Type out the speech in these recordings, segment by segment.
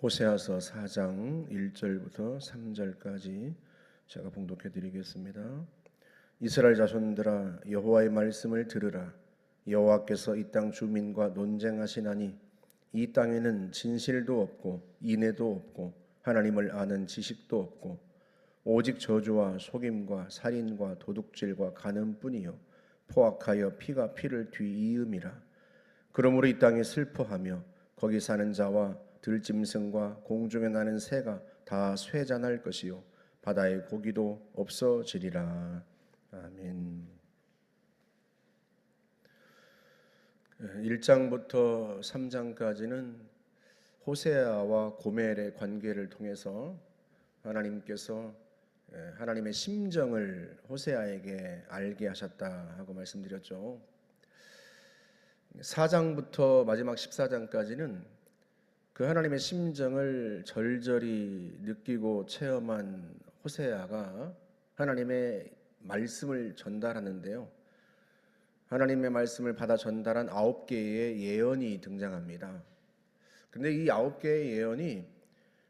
호세아서 4장 1절부터 3절까지 제가 봉독해 드리겠습니다. 이스라엘 자손들아, 여호와의 말씀을 들으라. 여호와께서 이 땅 주민과 논쟁하시나니 이 땅에는 진실도 없고 인애도 없고 하나님을 아는 지식도 없고 오직 저주와 속임과 살인과 도둑질과 간음뿐이요 포악하여 피가 피를 뒤이음이라. 그러므로 이 땅이 슬퍼하며 거기 사는 자와 들짐승과 공중에 나는 새가 다 쇠잔할 것이요 바다의 고기도 없어지리라. 아멘. 1장부터 3장까지는 호세아와 고멜의 관계를 통해서 하나님께서 하나님의 심정을 호세아에게 알게 하셨다 하고 말씀드렸죠. 4장부터 마지막 14장까지는 그 하나님의 심정을 절절히 느끼고 체험한 호세아가 하나님의 말씀을 전달하는데요. 하나님의 말씀을 받아 전달한 9개의 예언이 등장합니다. 근데 이 9개의 예언이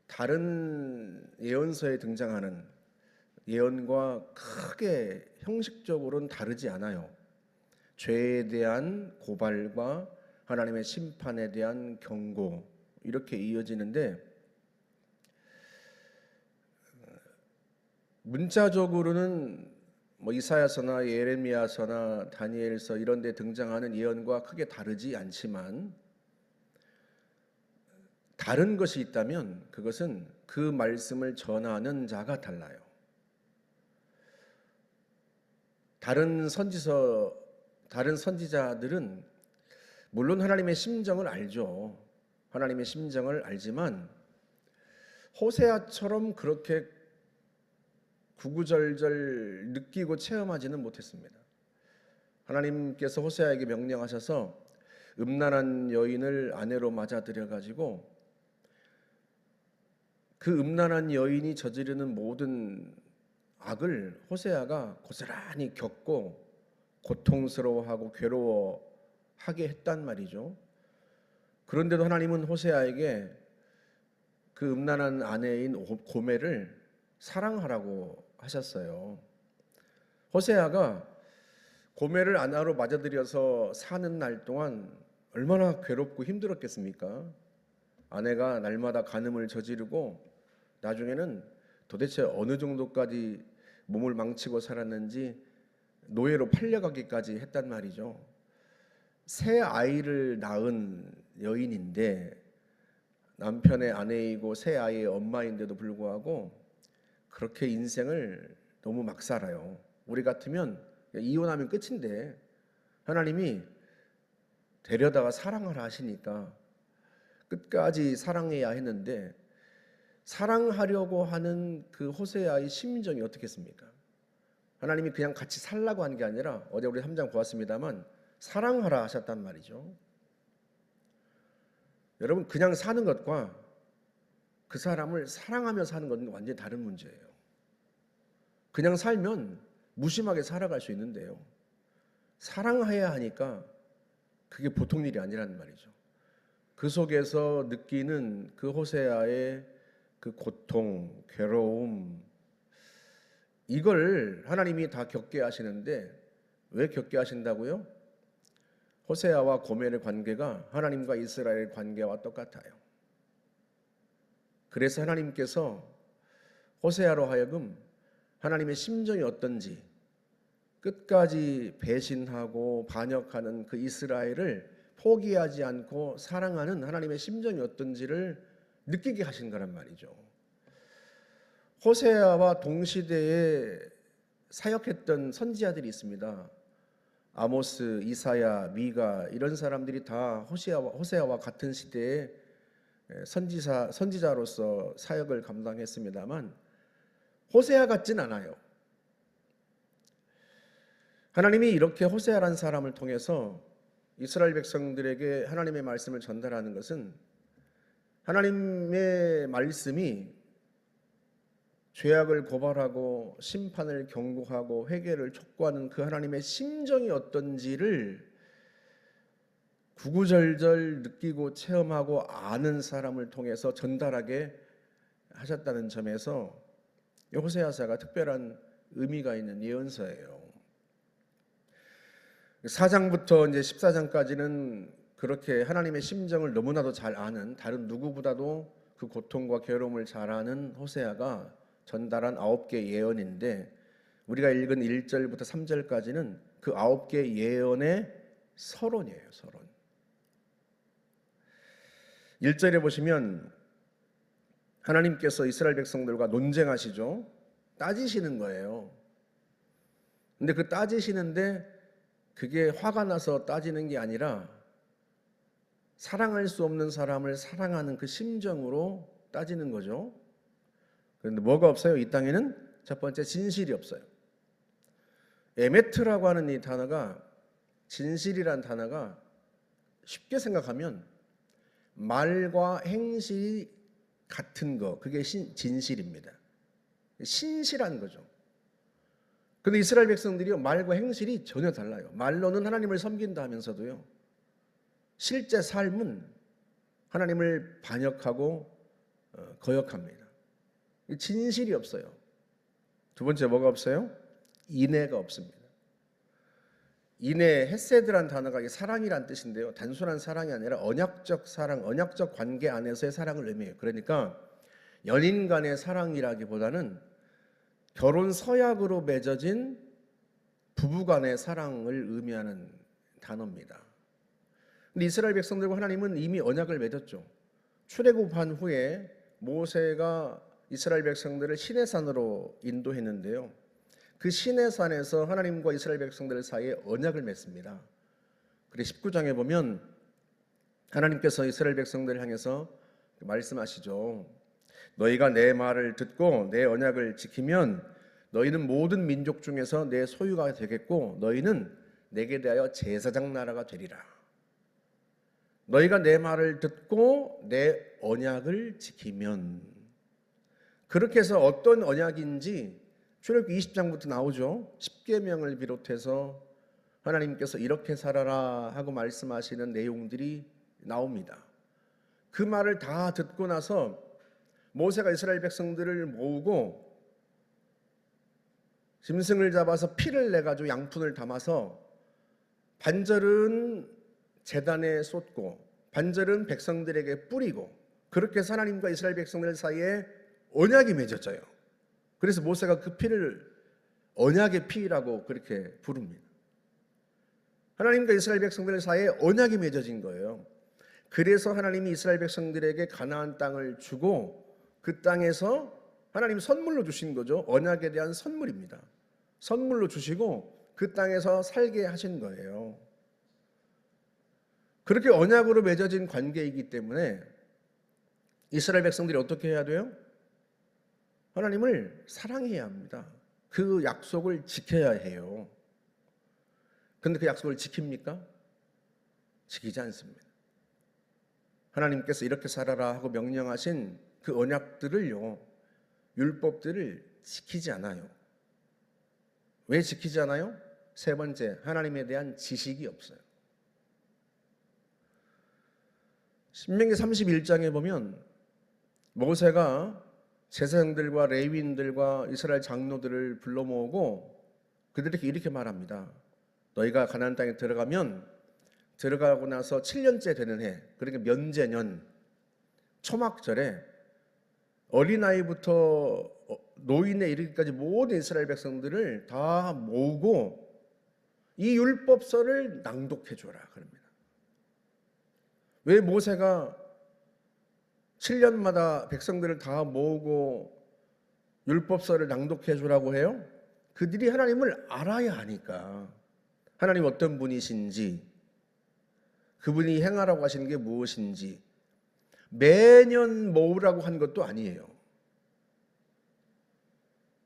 다른 예언서에 등장하는 예언과 크게 형식적으로는 다르지 않아요. 죄에 대한 고발과 하나님의 심판에 대한 경고, 이렇게 이어지는데 문자적으로는 이사야서나 예레미야서나 다니엘서 이런 데 등장하는 예언과 크게 다르지 않지만 다른 것이 있다면 그것은 그 말씀을 전하는 자가 달라요. 다른 선지자들은 물론 하나님의 심정을 알죠. 하나님의 심정을 알지만 호세아처럼 그렇게 구구절절 느끼고 체험하지는 못했습니다. 하나님께서 호세아에게 명령하셔서 음란한 여인을 아내로 맞아들여 가지고 그 음란한 여인이 저지르는 모든 악을 호세아가 고스란히 겪고 고통스러워하고 괴로워하게 했단 말이죠. 그런데도 하나님은 호세아에게 그 음란한 아내인 고멜을 사랑하라고 하셨어요. 호세아가 고멜을 아내로 맞아들여서 사는 날 동안 얼마나 괴롭고 힘들었겠습니까? 아내가 날마다 간음을 저지르고 나중에는 도대체 어느 정도까지 몸을 망치고 살았는지 노예로 팔려가기까지 했단 말이죠. 새 아이를 낳은 여인인데 남편의 아내이고 새 아이의 엄마인데도 불구하고 그렇게 인생을 너무 막 살아요. 우리 같으면 이혼하면 끝인데 하나님이 데려다가 사랑하라 하시니까 끝까지 사랑해야 했는데 사랑하려고 하는 그 호세아의 심정이 어떻겠습니까? 하나님이 그냥 같이 살라고 한 게 아니라 어제 우리 3장 보았습니다만 사랑하라 하셨단 말이죠. 여러분, 그냥 사는 것과 그 사람을 사랑하며 사는 것은 완전히 다른 문제예요. 그냥 살면 무심하게 살아갈 수 있는데요. 사랑해야 하니까 그게 보통 일이 아니라는 말이죠. 그 속에서 느끼는 그 호세아의 그 고통, 괴로움, 이걸 하나님이 다 겪게 하시는데 왜 겪게 하신다고요? 호세아와 고멜의 관계가 하나님과 이스라엘의 관계와 똑같아요. 그래서 하나님께서 호세아로 하여금 하나님의 심정이 어떤지 끝까지 배신하고 반역하는 그 이스라엘을 포기하지 않고 사랑하는 하나님의 심정이 어떤지를 느끼게 하신 거란 말이죠. 호세아와 동시대에 사역했던 선지자들이 있습니다. 아모스, 이사야, 미가 이런 사람들이 다 호세아와 같은 시대에 선지자로서 사역을 감당했습니다만 호세아 같진 않아요. 하나님이 이렇게 호세아라는 사람을 통해서 이스라엘 백성들에게 하나님의 말씀을 전달하는 것은 하나님의 말씀이 죄악을 고발하고 심판을 경고하고 회개를 촉구하는 그 하나님의 심정이 어떤지를 구구절절 느끼고 체험하고 아는 사람을 통해서 전달하게 하셨다는 점에서 호세아서가 특별한 의미가 있는 예언서예요. 4장부터 이제 14장까지는 그렇게 하나님의 심정을 너무나도 잘 아는, 다른 누구보다도 그 고통과 괴로움을 잘 아는 호세아가 전달한 9개 예언인데, 우리가 읽은 1절부터 3절까지는 그 9개 예언의 서론이에요. 서론. 1절에 보시면 하나님께서 이스라엘 백성들과 논쟁하시죠. 따지시는 거예요. 근데 그 따지시는데 그게 화가 나서 따지는 게 아니라 사랑할 수 없는 사람을 사랑하는 그 심정으로 따지는 거죠. 그런데 뭐가 없어요? 이 땅에는 첫 번째 진실이 없어요. 에메트라고 하는 이 단어가, 진실이란 단어가 쉽게 생각하면 말과 행실이 같은 거, 그게 진실입니다. 신실한 거죠. 근데 이스라엘 백성들이요, 말과 행실이 전혀 달라요. 말로는 하나님을 섬긴다 하면서도요, 실제 삶은 하나님을 반역하고 거역합니다. 진실이 없어요. 두 번째 뭐가 없어요? 인애가 없습니다. 인애, 헤세드란 단어가 사랑이란 뜻인데요, 단순한 사랑이 아니라 언약적 사랑, 언약적 관계 안에서의 사랑을 의미해요. 그러니까 연인 간의 사랑이라기보다는 결혼 서약으로 맺어진 부부 간의 사랑을 의미하는 단어입니다. 근데 이스라엘 백성들과 하나님은 이미 언약을 맺었죠. 출애굽한 후에 모세가 이스라엘 백성들을 시내산으로 인도했는데요, 그 시내산에서 하나님과 이스라엘 백성들 사이에 언약을 맺습니다. 그래서 19장에 보면 하나님께서 이스라엘 백성들을 향해서 말씀하시죠. 너희가 내 말을 듣고 내 언약을 지키면 너희는 모든 민족 중에서 내 소유가 되겠고 너희는 내게 대하여 제사장 나라가 되리라. 너희가 내 말을 듣고 내 언약을 지키면, 그렇게 해서 어떤 언약인지 출애굽기 20장부터 나오죠. 십계명을 비롯해서 하나님께서 이렇게 살아라 하고 말씀하시는 내용들이 나옵니다. 그 말을 다 듣고 나서 모세가 이스라엘 백성들을 모으고 짐승을 잡아서 피를 내가지고 양푼을 담아서 반절은 제단에 쏟고 반절은 백성들에게 뿌리고, 그렇게 해서 하나님과 이스라엘 백성들 사이에 언약이 맺어져요. 그래서 모세가 그 피를 언약의 피라고 그렇게 부릅니다. 하나님과 이스라엘 백성들 사이에 언약이 맺어진 거예요. 그래서 하나님이 이스라엘 백성들에게 가나안 땅을 주고 그 땅에서 하나님 선물로 주신 거죠. 언약에 대한 선물입니다. 선물로 주시고 그 땅에서 살게 하신 거예요. 그렇게 언약으로 맺어진 관계이기 때문에 이스라엘 백성들이 어떻게 해야 돼요? 하나님을 사랑해야 합니다. 그 약속을 지켜야 해요. 그런데 그 약속을 지킵니까? 지키지 않습니다. 하나님께서 이렇게 살아라 하고 명령하신 그 언약들을요, 율법들을 지키지 않아요. 왜 지키지 않아요? 세 번째, 하나님에 대한 지식이 없어요. 신명기 31장에 보면 모세가 제사장들과 레위인들과 이스라엘 장로들을 불러 모으고 그들에게 이렇게 말합니다. 너희가 가나안 땅에 들어가면 들어가고 나서 7년째 되는 해, 그러니까 면제년 초막절에 어린아이부터 노인에 이르기까지 모든 이스라엘 백성들을 다 모으고 이 율법서를 낭독해 줘라 그럽니다. 왜 모세가 7년마다 백성들을 다 모으고 율법서를 낭독해 주라고 해요? 그들이 하나님을 알아야 하니까. 하나님 어떤 분이신지, 그분이 행하라고 하시는 게 무엇인지 매년 모으라고 한 것도 아니에요.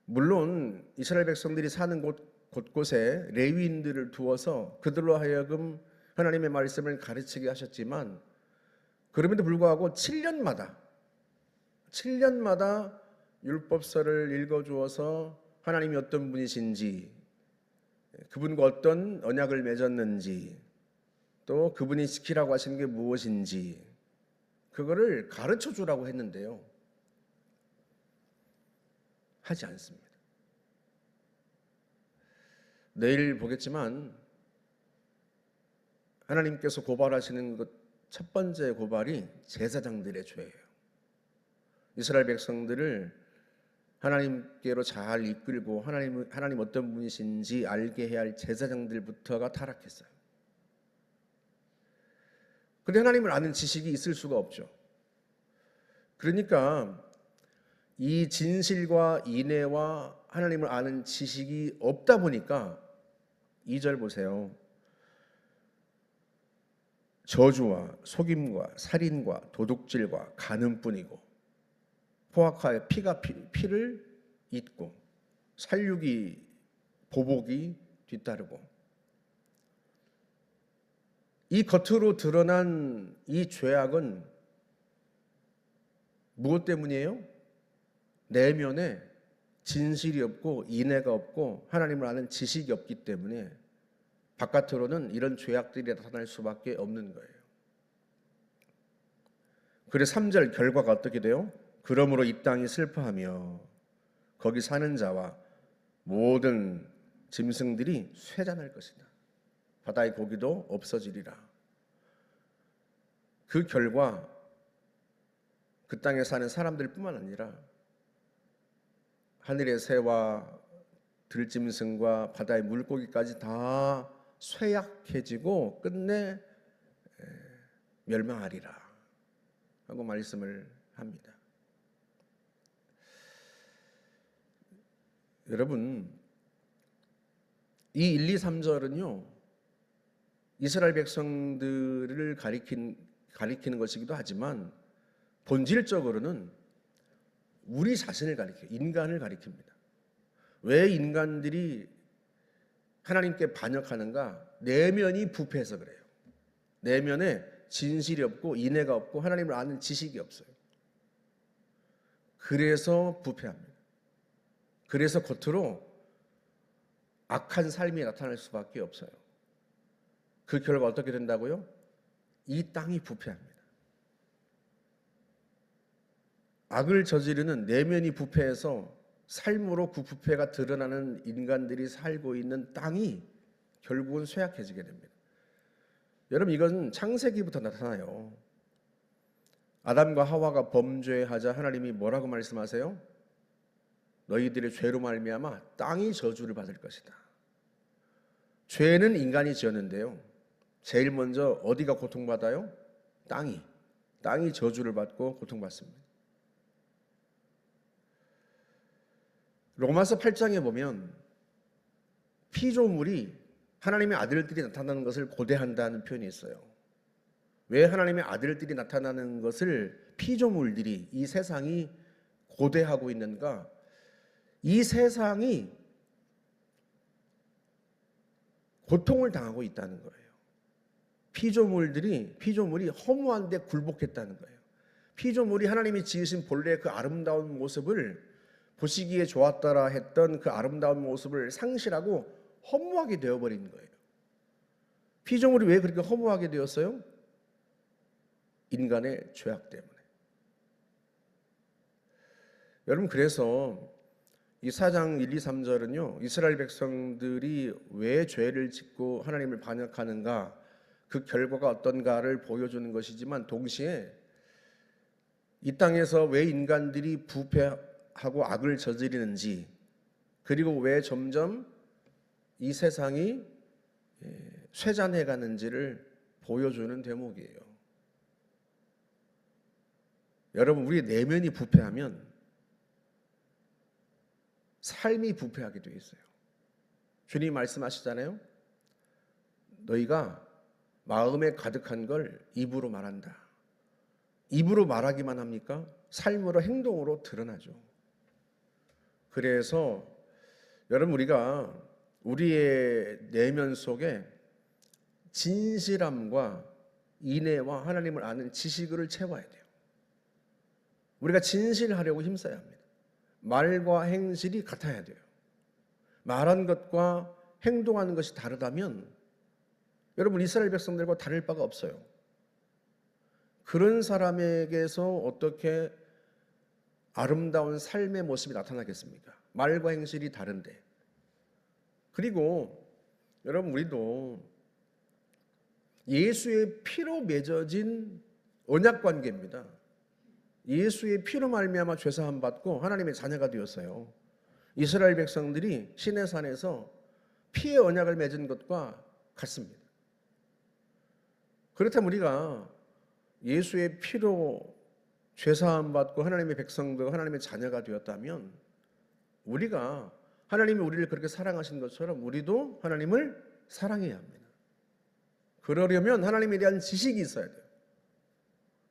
물론 이스라엘 백성들이 사는 곳곳에 레위인들을 두어서 그들로 하여금 하나님의 말씀을 가르치게 하셨지만, 그럼에도 불구하고 7년마다 율법서를 읽어주어서 하나님이 어떤 분이신지, 그분과 어떤 언약을 맺었는지, 또 그분이 지키라고 하시는 게 무엇인지 그거를 가르쳐 주라고 했는데요. 하지 않습니다. 내일 보겠지만 하나님께서 고발하시는 것 첫 번째 고발이 제사장들의 죄예요. 이스라엘 백성들을 하나님께로 잘 이끌고 하나님 어떤 분이신지 알게 해야 할 제사장들부터가 타락했어요. 그런데 하나님을 아는 지식이 있을 수가 없죠. 그러니까 이 진실과 인애와 하나님을 아는 지식이 없다 보니까 2절 보세요. 저주와 속임과 살인과 도둑질과 간음뿐이고 포악하여 피를 잇고 살육이 보복이 뒤따르고 이 겉으로 드러난 이 죄악은 무엇 때문이에요? 내면에 진실이 없고 인애가 없고 하나님을 아는 지식이 없기 때문에 바깥으로는 이런 죄악들이 나타날 수밖에 없는 거예요. 그래서 3절 결과가 어떻게 돼요? 그러므로 이 땅이 슬퍼하며 거기 사는 자와 모든 짐승들이 쇠잔할 것이다. 바다의 고기도 없어지리라. 그 결과 그 땅에 사는 사람들뿐만 아니라 하늘의 새와 들짐승과 바다의 물고기까지 다 쇠약해지고 끝내 멸망하리라 하고 말씀을 합니다. 여러분, 이 1, 2, 3절은요 이스라엘 백성들을 가리키는 것이기도 하지만 본질적으로는 우리 자신을 가리켜요. 인간을 가리킵니다. 왜 인간들이 하나님께 반역하는가? 내면이 부패해서 그래요. 내면에 진실이 없고 인애가 없고 하나님을 아는 지식이 없어요. 그래서 부패합니다. 그래서 겉으로 악한 삶이 나타날 수밖에 없어요. 그 결과 어떻게 된다고요? 이 땅이 부패합니다. 악을 저지르는 내면이 부패해서 삶으로 그 부패가 드러나는 인간들이 살고 있는 땅이 결국은 쇠약해지게 됩니다. 여러분, 이건 창세기부터 나타나요. 아담과 하와가 범죄하자 하나님이 뭐라고 말씀하세요? 너희들의 죄로 말미암아 땅이 저주를 받을 것이다. 죄는 인간이 지었는데요. 제일 먼저 어디가 고통받아요? 땅이 저주를 받고 고통받습니다. 로마서 8장에 보면 피조물이 하나님의 아들들이 나타나는 것을 고대한다는 표현이 있어요. 왜 하나님의 아들들이 나타나는 것을 피조물들이 이 세상이 고대하고 있는가? 이 세상이 고통을 당하고 있다는 거예요. 피조물이 허무한데 굴복했다는 거예요. 피조물이 하나님이 지으신 본래 그 아름다운 모습을 보시기에 좋았더라 했던 그 아름다운 모습을 상실하고 허무하게 되어버린 거예요. 피조물이 왜 그렇게 허무하게 되었어요? 인간의 죄악 때문에. 여러분, 그래서 이 4장 1, 2, 3절은요 이스라엘 백성들이 왜 죄를 짓고 하나님을 반역하는가, 그 결과가 어떤가를 보여주는 것이지만 동시에 이 땅에서 왜 인간들이 부패하고 악을 저지르는지, 그리고 왜 점점 이 세상이 쇠잔해 가는지를 보여주는 대목이에요. 여러분, 우리 내면이 부패하면 삶이 부패하게 되어 있어요. 주님이 말씀하시잖아요. 너희가 마음에 가득한 걸 입으로 말한다. 입으로 말하기만 합니까? 삶으로, 행동으로 드러나죠. 그래서 여러분, 우리가 우리의 내면 속에 진실함과 인애와 하나님을 아는 지식을 채워야 돼요. 우리가 진실하려고 힘써야 합니다. 말과 행실이 같아야 돼요. 말한 것과 행동하는 것이 다르다면 여러분 이스라엘 백성들과 다를 바가 없어요. 그런 사람에게서 어떻게 아름다운 삶의 모습이 나타나겠습니까? 말과 행실이 다른데. 그리고 여러분 우리도 예수의 피로 맺어진 언약 관계입니다. 예수의 피로 말미암아 죄 사함 받고 하나님의 자녀가 되었어요. 이스라엘 백성들이 시내산에서 피의 언약을 맺은 것과 같습니다. 그렇다면 우리가 예수의 피로 죄 사함 받고 하나님의 백성들, 하나님의 자녀가 되었다면 우리가 하나님이 우리를 그렇게 사랑하신 것처럼 우리도 하나님을 사랑해야 합니다. 그러려면 하나님에 대한 지식이 있어야 돼요.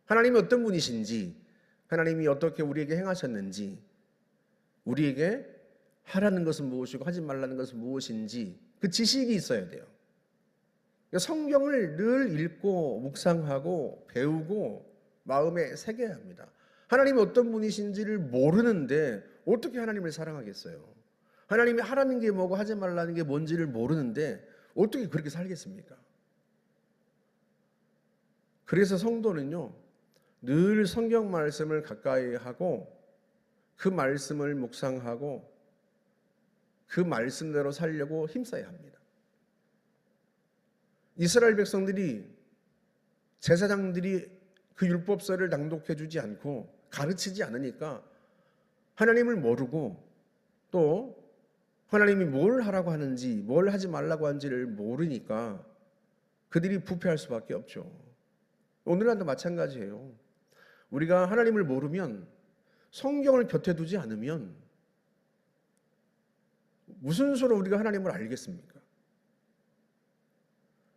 하나님이 어떤 분이신지, 하나님이 어떻게 우리에게 행하셨는지, 우리에게 하라는 것은 무엇이고 하지 말라는 것은 무엇인지 그 지식이 있어야 돼요. 성경을 늘 읽고 묵상하고 배우고 마음에 새겨야 합니다. 하나님이 어떤 분이신지를 모르는데 어떻게 하나님을 사랑하겠어요? 하나님이 하라는 게 뭐고 하지 말라는 게 뭔지를 모르는데 어떻게 그렇게 살겠습니까? 그래서 성도는요, 늘 성경 말씀을 가까이 하고 그 말씀을 묵상하고 그 말씀대로 살려고 힘써야 합니다. 이스라엘 백성들이, 제사장들이 그 율법서를 낭독해 주지 않고 가르치지 않으니까 하나님을 모르고 또 하나님이 뭘 하라고 하는지 뭘 하지 말라고 하는지를 모르니까 그들이 부패할 수밖에 없죠. 오늘날도 마찬가지예요. 우리가 하나님을 모르면, 성경을 곁에 두지 않으면 무슨 수로 우리가 하나님을 알겠습니까?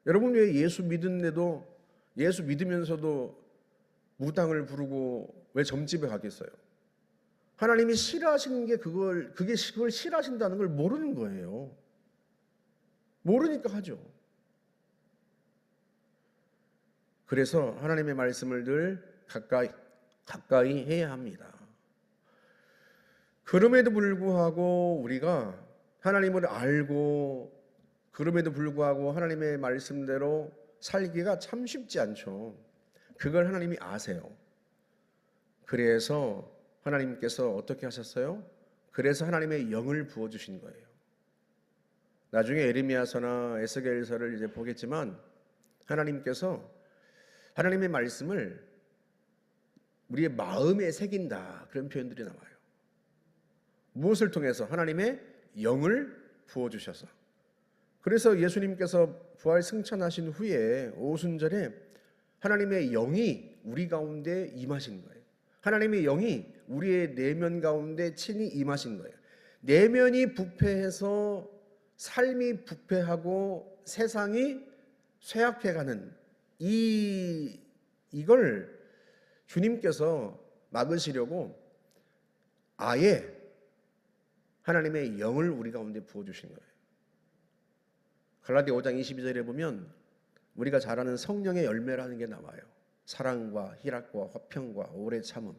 여러분 왜 예수 믿으면서도 무당을 부르고 왜 점집에 가겠어요? 하나님이 싫어하시는 게 그걸 싫어하신다는 걸 모르는 거예요. 모르니까 하죠. 그래서 하나님의 말씀을 늘 가까이 해야 합니다. 그럼에도 불구하고 우리가 하나님을 알고, 그럼에도 불구하고 하나님의 말씀대로 살기가 참 쉽지 않죠. 그걸 하나님이 아세요. 그래서 하나님께서 어떻게 하셨어요? 그래서 하나님의 영을 부어주신 거예요. 나중에 에레미야서나 에스겔서를 이제 보겠지만 하나님께서 하나님의 말씀을 우리의 마음에 새긴다, 그런 표현들이 나와요. 무엇을 통해서? 하나님의 영을 부어주셔서. 그래서 예수님께서 부활 승천하신 후에 오순절에 하나님의 영이 우리 가운데 임하신 거예요. 하나님의 영이 우리의 내면 가운데 친히 임하신 거예요. 내면이 부패해서 삶이 부패하고 세상이 쇠약해가는 이걸 주님께서 막으시려고 아예 하나님의 영을 우리 가운데 부어주신 거예요. 갈라디아 5장 22절에 보면 우리가 잘 아는 성령의 열매라는 게 나와요. 사랑과 희락과 화평과 오래 참음,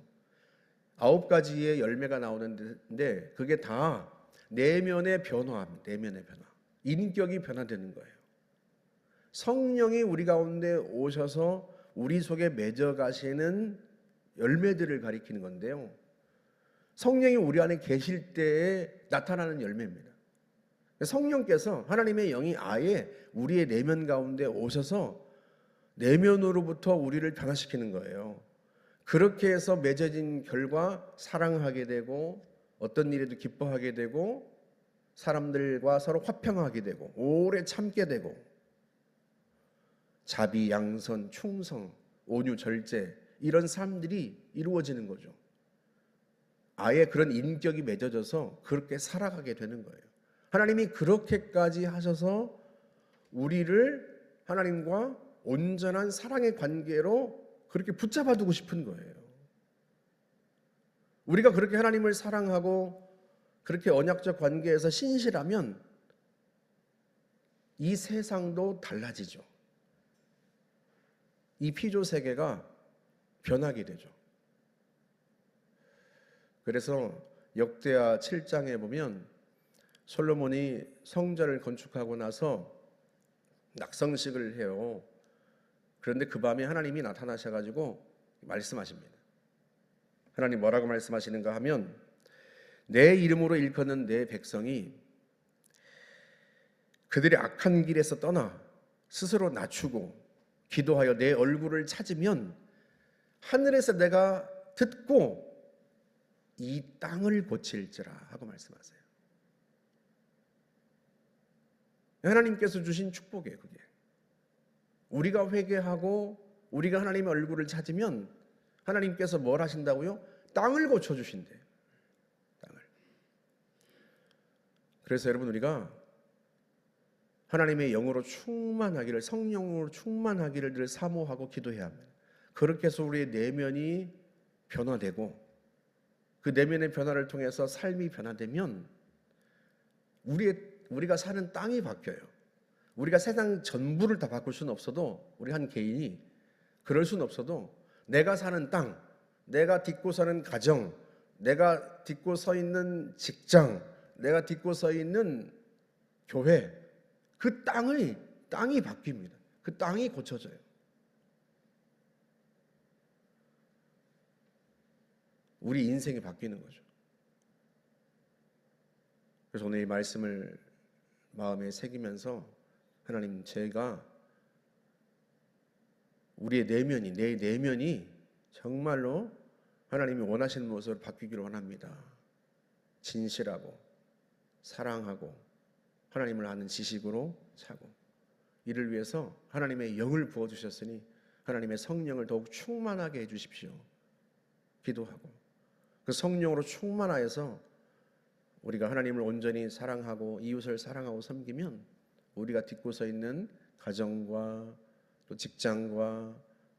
9가지의 열매가 나오는데 그게 다 내면의 변화입니다. 내면의 변화, 인격이 변화되는 거예요. 성령이 우리 가운데 오셔서 우리 속에 맺어 가시는 열매들을 가리키는 건데요, 성령이 우리 안에 계실 때에 나타나는 열매입니다. 성령께서, 하나님의 영이 아예 우리의 내면 가운데 오셔서 내면으로부터 우리를 변화시키는 거예요. 그렇게 해서 맺어진 결과 사랑하게 되고 어떤 일에도 기뻐하게 되고 사람들과 서로 화평하게 되고 오래 참게 되고 자비, 양선, 충성, 온유, 절제, 이런 삶들이 이루어지는 거죠. 아예 그런 인격이 맺어져서 그렇게 살아가게 되는 거예요. 하나님이 그렇게까지 하셔서 우리를 하나님과 온전한 사랑의 관계로 그렇게 붙잡아 두고 싶은 거예요. 우리가 그렇게 하나님을 사랑하고 그렇게 언약적 관계에서 신실하면 이 세상도 달라지죠. 이 피조 세계가 변하게 되죠. 그래서 역대하 7장에 보면 솔로몬이 성전을 건축하고 나서 낙성식을 해요. 그런데 그 밤에 하나님이 나타나셔가지고 말씀하십니다. 하나님 뭐라고 말씀하시는가 하면, 내 이름으로 일컫는 내 백성이 그들의 악한 길에서 떠나 스스로 낮추고 기도하여 내 얼굴을 찾으면 하늘에서 내가 듣고 이 땅을 고칠지라 하고 말씀하세요. 하나님께서 주신 축복이에요. 그게 우리가 회개하고 우리가 하나님의 얼굴을 찾으면 하나님께서 뭘 하신다고요? 땅을 고쳐주신대요. 땅을. 그래서 여러분, 우리가 하나님의 영으로 충만하기를, 성령으로 충만하기를 늘 사모하고 기도해야 합니다. 그렇게 해서 우리의 내면이 변화되고, 그 내면의 변화를 통해서 삶이 변화되면 우리가 사는 땅이 바뀌어요. 우리가 세상 전부를 다 바꿀 수는 없어도, 우리 한 개인이 그럴 수는 없어도 내가 사는 땅, 내가 딛고 서는 가정, 내가 딛고 서 있는 직장, 내가 딛고 서 있는 교회, 그 땅이 바뀝니다. 그 땅이 고쳐져요. 우리 인생이 바뀌는 거죠. 그래서 오늘 이 말씀을 마음에 새기면서, 하나님, 제가 우리의 내면이, 내 내면이 정말로 하나님이 원하시는 모습으로 바뀌기를 원합니다. 진실하고 사랑하고 하나님을 아는 지식으로 차고, 이를 위해서 하나님의 영을 부어주셨으니 하나님의 성령을 더욱 충만하게 해주십시오. 기도하고 그 성령으로 충만하여서 우리가 하나님을 온전히 사랑하고 이웃을 사랑하고 섬기면 우리가 딛고 서 있는 가정과 또 직장과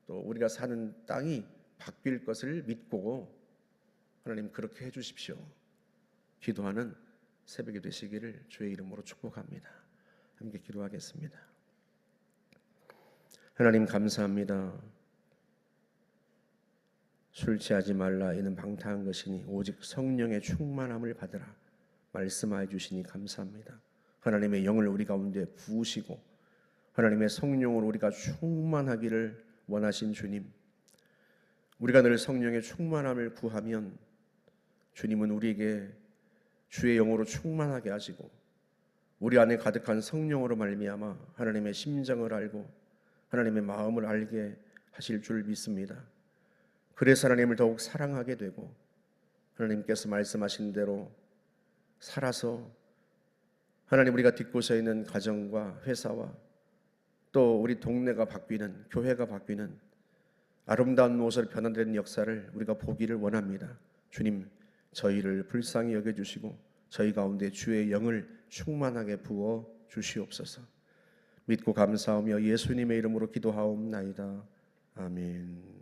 또 우리가 사는 땅이 바뀔 것을 믿고, 하나님 그렇게 해주십시오. 기도하는 새벽이 되시기를 주의 이름으로 축복합니다. 함께 기도하겠습니다. 하나님 감사합니다. 술 취하지 말라, 이는 방탕한 것이니 오직 성령의 충만함을 받으라 말씀하여 주시니 감사합니다. 하나님의 영을 우리 가운데 부으시고 하나님의 성령으로 우리가 충만하기를 원하신 주님, 우리가 늘 성령의 충만함을 구하면 주님은 우리에게 주의 영으로 충만하게 하시고 우리 안에 가득한 성령으로 말미암아 하나님의 심정을 알고 하나님의 마음을 알게 하실 줄 믿습니다. 그래서 하나님을 더욱 사랑하게 되고 하나님께서 말씀하신 대로 살아서 하나님, 우리가 딛고 서 있는 가정과 회사와 또 우리 동네가 바뀌는, 교회가 바뀌는 아름다운 모습으로 변화되는 역사를 우리가 보기를 원합니다. 주님, 저희를 불쌍히 여겨주시고 저희 가운데 주의 영을 충만하게 부어 주시옵소서. 믿고 감사하며 예수님의 이름으로 기도하옵나이다. 아멘.